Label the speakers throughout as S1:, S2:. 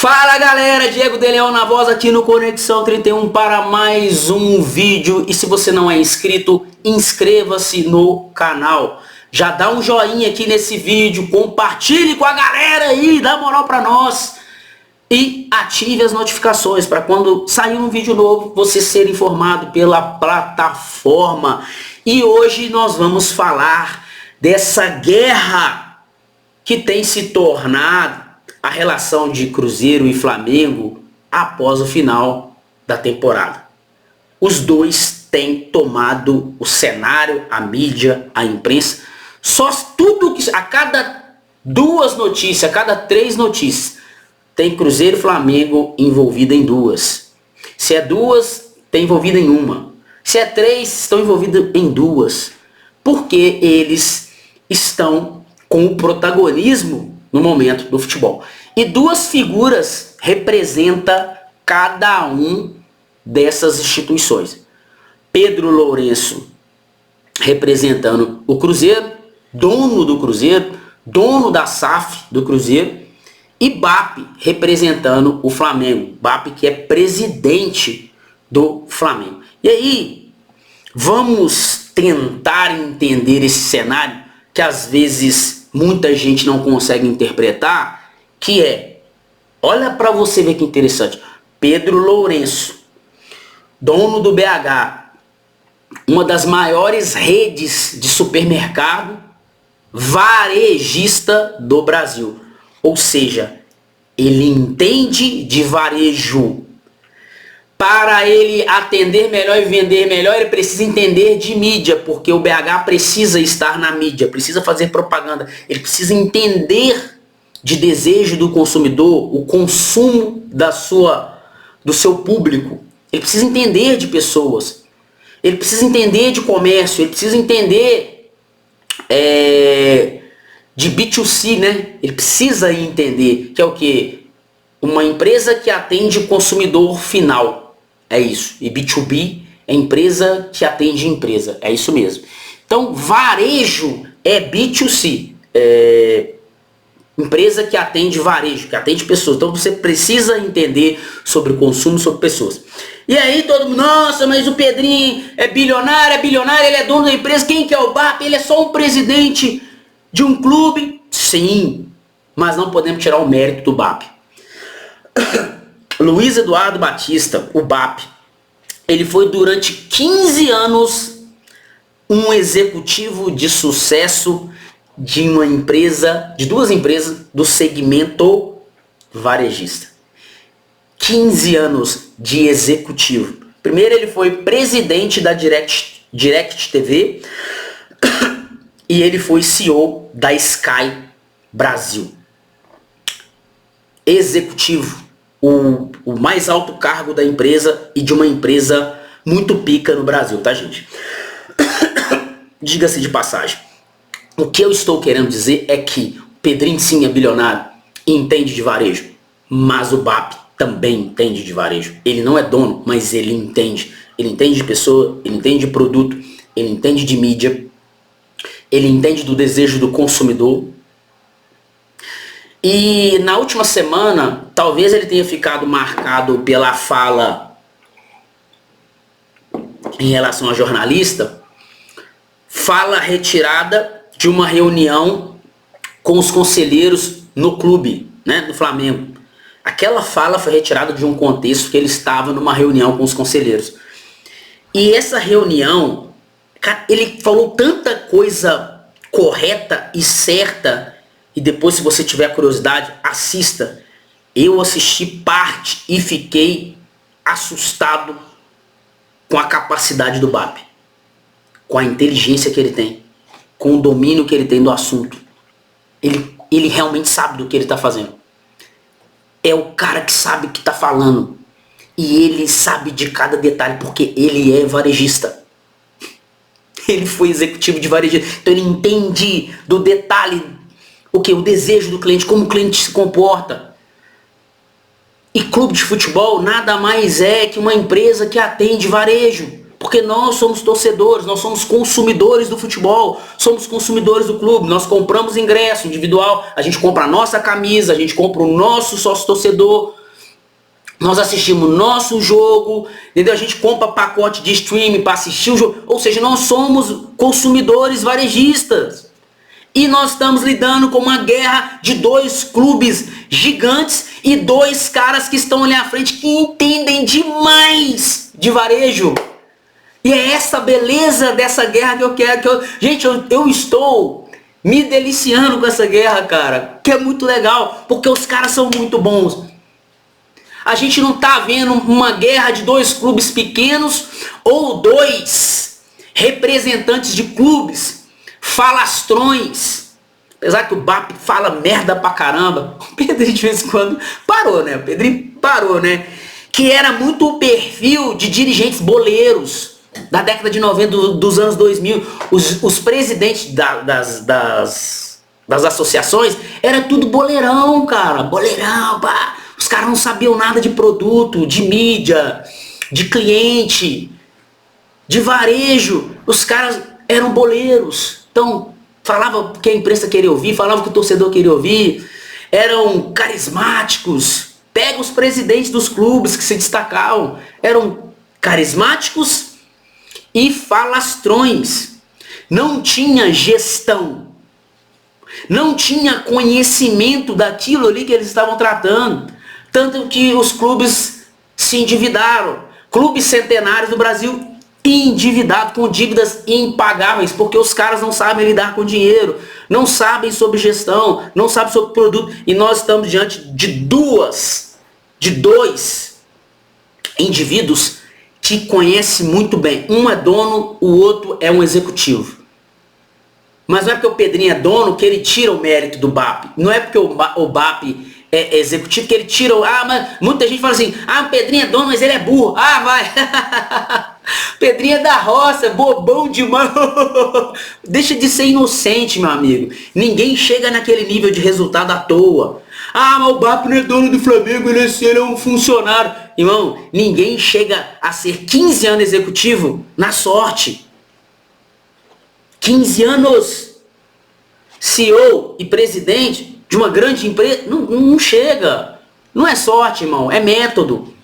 S1: Fala galera, Diego de Leão na voz aqui no Conexão 31 para mais um vídeo. E se você não é inscrito, inscreva-se no canal. Já dá um joinha aqui nesse vídeo, compartilhe com a galera aí, dá moral pra nós. E ative as notificações para quando sair um vídeo novo você ser informado pela plataforma. E hoje nós vamos falar dessa guerra que tem se tornado a relação de Cruzeiro e Flamengo após o final da temporada. Os dois têm tomado o cenário, a mídia, a imprensa. Só tudo que a cada duas notícias, a cada três notícias, tem Cruzeiro e Flamengo envolvido em duas. Se é duas, tem envolvido em uma. Se é três, estão envolvidos em duas. Porque eles estão com o protagonismo no momento do futebol. E duas figuras representam cada um dessas instituições. Pedro Lourenço representando o Cruzeiro, dono do Cruzeiro, dono da SAF do Cruzeiro, e BAP representando o Flamengo. BAP que é presidente do Flamengo. E aí, vamos tentar entender esse cenário que às vezes muita gente não consegue interpretar, que é, olha para você ver que interessante, Pedro Lourenço, dono do BH, uma das maiores redes de supermercado varejista do Brasil. Ou seja, ele entende de varejo. Para ele atender melhor e vender melhor, ele precisa entender de mídia, porque o BH precisa estar na mídia, precisa fazer propaganda, ele precisa entender de desejo do consumidor, o consumo do seu público. Ele precisa entender de pessoas, ele precisa entender de comércio, ele precisa entender de B2C, né? Ele precisa entender que é o que? Uma empresa que atende o consumidor final. É isso. E B2B é empresa que atende empresa. É isso mesmo. Então, varejo é B2C. Empresa que atende varejo, que atende pessoas. Então, você precisa entender sobre o consumo, sobre pessoas. E aí, todo mundo, nossa, mas o Pedrinho é bilionário, ele é dono da empresa. Quem que é o BAP? Ele é só um presidente de um clube? Sim, mas não podemos tirar o mérito do BAP. Luiz Eduardo Batista, o BAP, ele foi durante 15 anos um executivo de sucesso de uma empresa, de duas empresas do segmento varejista. 15 anos de executivo. Primeiro ele foi presidente da Direct TV e ele foi CEO da Sky Brasil. Executivo. O mais alto cargo da empresa e de uma empresa muito pica no Brasil, tá, gente? Diga-se de passagem. O que eu estou querendo dizer é que o Pedrinho sim é bilionário e entende de varejo, mas o BAP também entende de varejo. Ele não é dono, mas ele entende. Ele entende de pessoa, ele entende de produto, ele entende de mídia, ele entende do desejo do consumidor. E na última semana, talvez ele tenha ficado marcado pela fala em relação a jornalista, fala retirada de uma reunião com os conselheiros no clube, né, do Flamengo. Aquela fala foi retirada de um contexto que ele estava numa reunião com os conselheiros. E essa reunião, cara, ele falou tanta coisa correta e certa. E depois, se você tiver curiosidade, assista. Eu assisti parte e fiquei assustado com a capacidade do BAP. Com a inteligência que ele tem. Com o domínio que ele tem do assunto. Ele realmente sabe do que ele está fazendo. É o cara que sabe o que está falando. E ele sabe de cada detalhe, porque ele é varejista. Ele foi executivo de varejista. Então ele entende do detalhe. O desejo do cliente, como o cliente se comporta. E clube de futebol nada mais é que uma empresa que atende varejo. Porque nós somos torcedores, nós somos consumidores do futebol, somos consumidores do clube, nós compramos ingresso individual, a gente compra a nossa camisa, a gente compra o nosso sócio torcedor, nós assistimos nosso jogo, entendeu? A gente compra pacote de streaming para assistir o jogo, ou seja, nós somos consumidores varejistas. E nós estamos lidando com uma guerra de dois clubes gigantes e dois caras que estão ali à frente que entendem demais de varejo. E é essa beleza dessa guerra que eu quero. Gente, eu estou me deliciando com essa guerra, cara. Que é muito legal, porque os caras são muito bons. A gente não tá vendo uma guerra de dois clubes pequenos ou dois representantes de clubes falastrões. Apesar que o BAP fala merda pra caramba. O Pedrinho de vez em quando parou, né? O Pedrinho parou, né? Que era muito o perfil de dirigentes boleiros da década de 90, dos anos 2000. Os presidentes das associações era tudo boleirão, cara. Boleirão, pá. Os caras não sabiam nada de produto, de mídia, de cliente, de varejo. Os caras eram boleiros. Então, falava o que a imprensa queria ouvir, falava o que o torcedor queria ouvir. Eram carismáticos. Pega os presidentes dos clubes que se destacavam. Eram carismáticos e falastrões. Não tinha gestão. Não tinha conhecimento daquilo ali que eles estavam tratando. Tanto que os clubes se endividaram. Clubes centenários do Brasil endividado, com dívidas impagáveis, porque os caras não sabem lidar com dinheiro, não sabem sobre gestão, não sabem sobre produto, e nós estamos diante de dois indivíduos que conhecem muito bem. Um é dono, o outro é um executivo. Mas não é porque o Pedrinho é dono que ele tira o mérito do BAP. Não é porque o BAP é executivo que ele tira o... mas muita gente fala assim, o Pedrinho é dono, mas ele é burro. Vai. Pedrinho é da roça, bobão demais. Deixa de ser inocente, meu amigo. Ninguém chega naquele nível de resultado à toa. Mas o BAP não é dono do Flamengo, ele é um funcionário. Irmão, ninguém chega a ser 15 anos executivo na sorte. 15 anos CEO e presidente de uma grande empresa, não chega. Não é sorte, irmão, é método.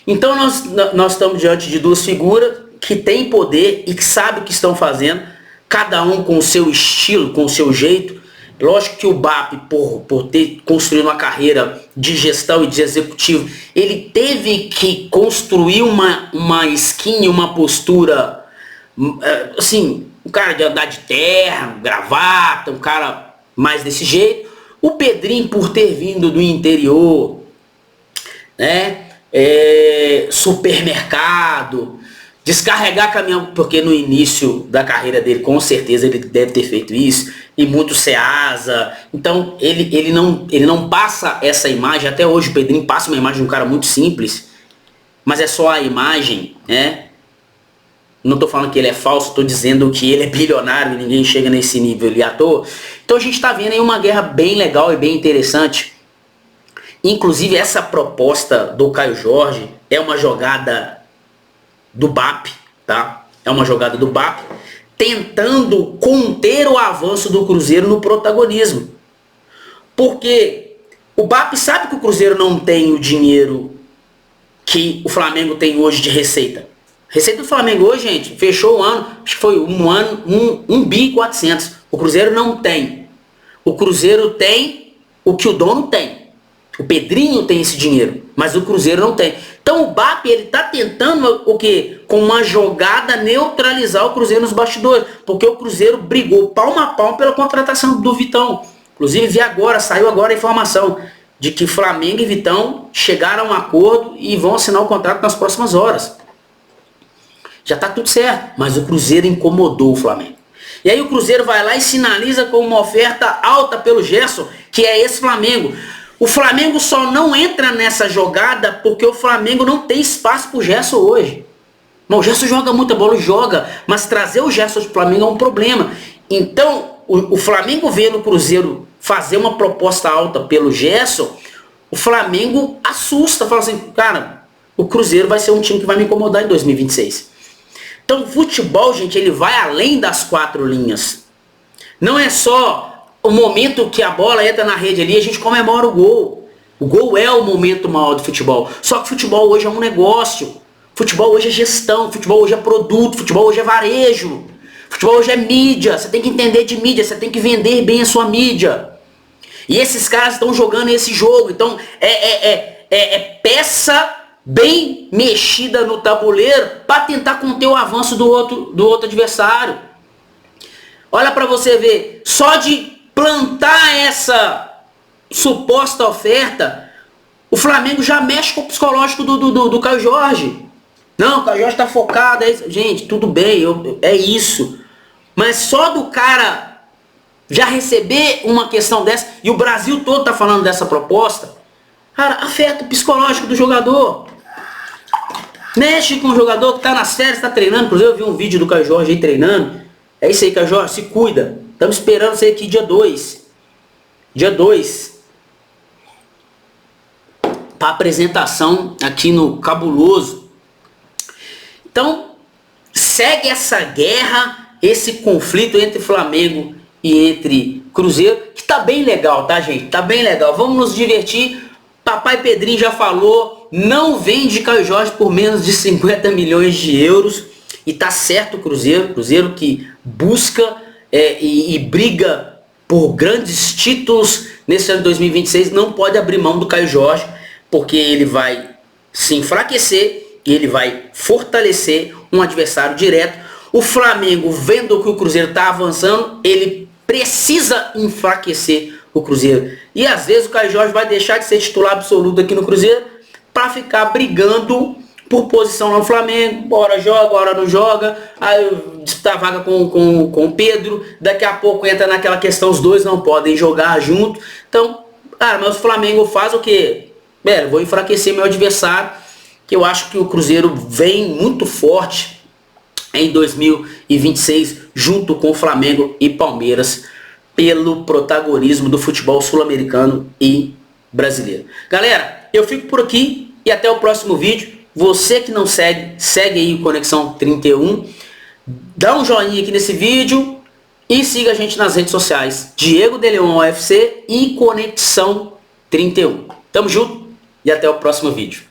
S1: Então nós estamos diante de duas figuras que têm poder e que sabem o que estão fazendo, cada um com o seu estilo, com o seu jeito. Lógico que o BAP, por ter construído uma carreira de gestão e de executivo, ele teve que construir uma skin, uma postura, assim, um cara de andar de terno, gravata, um cara mais desse jeito. O Pedrinho, por ter vindo do interior, né, supermercado, descarregar caminhão, porque no início da carreira dele, com certeza, ele deve ter feito isso, e muito Ceasa. Então, ele não passa essa imagem. Até hoje o Pedrinho passa uma imagem de um cara muito simples, mas é só a imagem, né? Não estou falando que ele é falso, estou dizendo que ele é bilionário e ninguém chega nesse nível ali à toa. Então a gente está vendo aí uma guerra bem legal e bem interessante. Inclusive essa proposta do Caio Jorge é uma jogada do BAP, tá? É uma jogada do BAP tentando conter o avanço do Cruzeiro no protagonismo. Porque o BAP sabe que o Cruzeiro não tem o dinheiro que o Flamengo tem hoje de receita. Receita do Flamengo hoje, gente, fechou o ano, acho que foi 1 bi 400. O Cruzeiro não tem. O Cruzeiro tem o que o dono tem. O Pedrinho tem esse dinheiro, mas o Cruzeiro não tem. Então o BAP, ele tá tentando o quê? Com uma jogada neutralizar o Cruzeiro nos bastidores, porque o Cruzeiro brigou palmo a palmo pela contratação do Vitão. Inclusive saiu agora a informação de que Flamengo e Vitão chegaram a um acordo e vão assinar o contrato nas próximas horas. Já tá tudo certo, mas o Cruzeiro incomodou o Flamengo. E aí o Cruzeiro vai lá e sinaliza com uma oferta alta pelo Gerson, que é esse Flamengo. O Flamengo só não entra nessa jogada porque o Flamengo não tem espaço pro Gerson hoje. Bom, o Gerson joga muita bola, joga, mas trazer o Gerson do Flamengo é um problema. Então, o Flamengo vendo o Cruzeiro fazer uma proposta alta pelo Gerson, o Flamengo assusta, fala assim, cara, o Cruzeiro vai ser um time que vai me incomodar em 2026. Então o futebol, gente, ele vai além das 4 linhas. Não é só o momento que a bola entra na rede ali, a gente comemora o gol. O gol é o momento maior do futebol. Só que o futebol hoje é um negócio. Futebol hoje é gestão, futebol hoje é produto, futebol hoje é varejo. Futebol hoje é mídia, você tem que entender de mídia, você tem que vender bem a sua mídia. E esses caras estão jogando esse jogo, então é peça bem mexida no tabuleiro para tentar conter o avanço do outro adversário. Olha para você ver, só de plantar essa suposta oferta, o Flamengo já mexe com o psicológico do Caio Jorge. Não, o Caio Jorge tá focado, gente, tudo bem, é isso. Mas só do cara já receber uma questão dessa, e o Brasil todo tá falando dessa proposta, cara, afeta o psicológico do jogador. Mexe com o jogador que tá nas férias, tá treinando. Por exemplo, eu vi um vídeo do Caio Jorge aí treinando. É isso aí, Caio Jorge, se cuida. Estamos esperando você aqui dia 2. Dia 2. Pra apresentação aqui no Cabuloso. Então, segue essa guerra, esse conflito entre Flamengo e entre Cruzeiro, que tá bem legal, tá, gente? Tá bem legal. Vamos nos divertir. Papai Pedrinho já falou, não vende Caio Jorge por menos de 50 milhões de euros. E tá certo o Cruzeiro. Cruzeiro que busca e briga por grandes títulos nesse ano de 2026. Não pode abrir mão do Caio Jorge, porque ele vai se enfraquecer e ele vai fortalecer um adversário direto. O Flamengo, vendo que o Cruzeiro está avançando, ele precisa enfraquecer o Cruzeiro. E às vezes o Caio Jorge vai deixar de ser titular absoluto aqui no Cruzeiro para ficar brigando por posição no Flamengo. Hora joga, hora não joga. Aí disputar a vaga com o Pedro. Daqui a pouco entra naquela questão, os dois não podem jogar junto. Então, cara, mas o Flamengo faz o quê? Vou enfraquecer meu adversário, que eu acho que o Cruzeiro vem muito forte em 2026, junto com o Flamengo e Palmeiras, pelo protagonismo do futebol sul-americano e brasileiro. Galera, eu fico por aqui e até o próximo vídeo. Você que não segue, segue aí o Conexão 31. Dá um joinha aqui nesse vídeo e siga a gente nas redes sociais. Diego de Leon UFC e Conexão 31. Tamo junto e até o próximo vídeo.